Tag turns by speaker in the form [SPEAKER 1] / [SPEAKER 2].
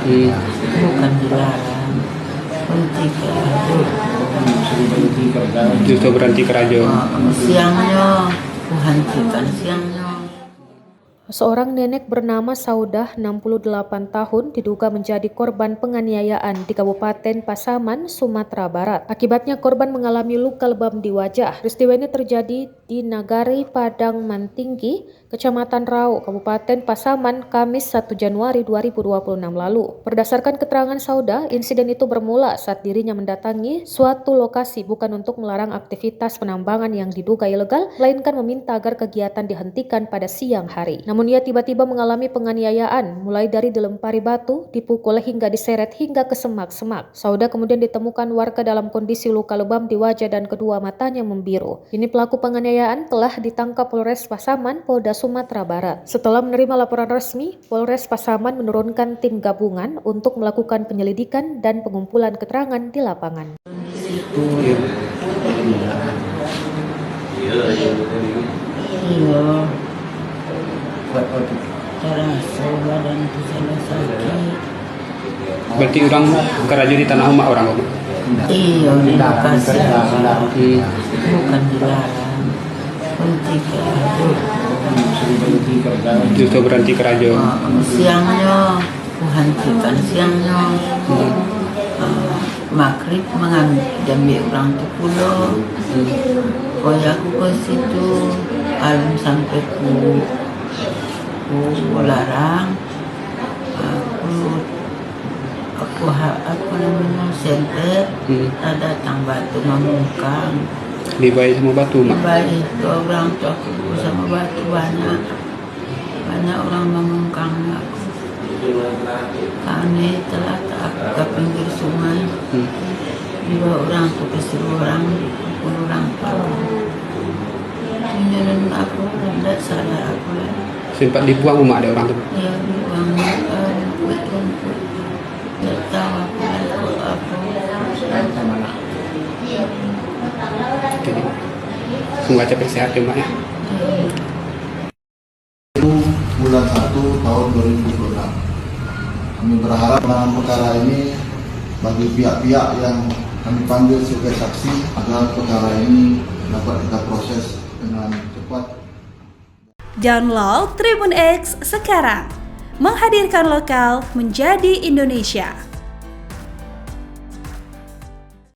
[SPEAKER 1] bukan dilarang, berhenti kerja.
[SPEAKER 2] Justru berhenti kerja.
[SPEAKER 1] Siangnya, hentikan siangnya.
[SPEAKER 3] Seorang nenek bernama Saudah, 68 tahun, diduga menjadi korban penganiayaan di Kabupaten Pasaman, Sumatera Barat. Akibatnya korban mengalami luka lebam di wajah. Peristiwa ini terjadi di Nagari Padang Mantinggi, Kecamatan Rau, Kabupaten Pasaman, Kamis 1 Januari 2026 lalu. Berdasarkan keterangan Saudah, insiden itu bermula saat dirinya mendatangi suatu lokasi bukan untuk melarang aktivitas penambangan yang diduga ilegal, melainkan meminta agar kegiatan dihentikan pada siang hari. Namun ia tiba-tiba mengalami penganiayaan, mulai dari dilempari batu, dipukul hingga diseret hingga ke semak-semak. Saudah kemudian ditemukan warga dalam kondisi luka lebam di wajah dan kedua matanya membiru. Kini pelaku penganiayaan telah ditangkap Polres Pasaman, Polda Sumatera Barat. Setelah menerima laporan resmi, Polres Pasaman menurunkan tim gabungan untuk melakukan penyelidikan dan pengumpulan keterangan di lapangan.
[SPEAKER 1] Iya. Terasa badan itu saya sakit.
[SPEAKER 2] Berarti orang kerja di tanah umat orang apa?
[SPEAKER 1] Iya, di lokasi bukan dilarang, berhenti kerja.
[SPEAKER 2] Justru berhenti kerja.
[SPEAKER 1] Siangnya, hentikan siangnya. Maghrib mengambil orang tu pulau. Koyak aku ke situ, alun sampai ku larang. Aku namanya senter, datang batu memungkang.
[SPEAKER 2] Dibayar sama batu mak.
[SPEAKER 1] Baik ke orang tua aku sama batu banyak orang memungkang aku. Kami telah aku ke pinggir sungai. Dua orang aku kesuruh orang, 10 orang aku. Tunjukin aku tidak sadar aku lagi.
[SPEAKER 2] Sempat dibuang umat ada orang tu.
[SPEAKER 1] Ya, dibuang rumput. Tidak tahu aku lagi apa.
[SPEAKER 2] Jadi, semoga cepat sehat ya mak ya.
[SPEAKER 4] Bulan 1 tahun 2026. Kami berharap penanganan perkara ini bagi pihak-pihak yang kami panggil sebagai saksi agar perkara ini dapat kita proses dengan cepat.
[SPEAKER 5] Download Tribun X sekarang, menghadirkan lokal menjadi Indonesia.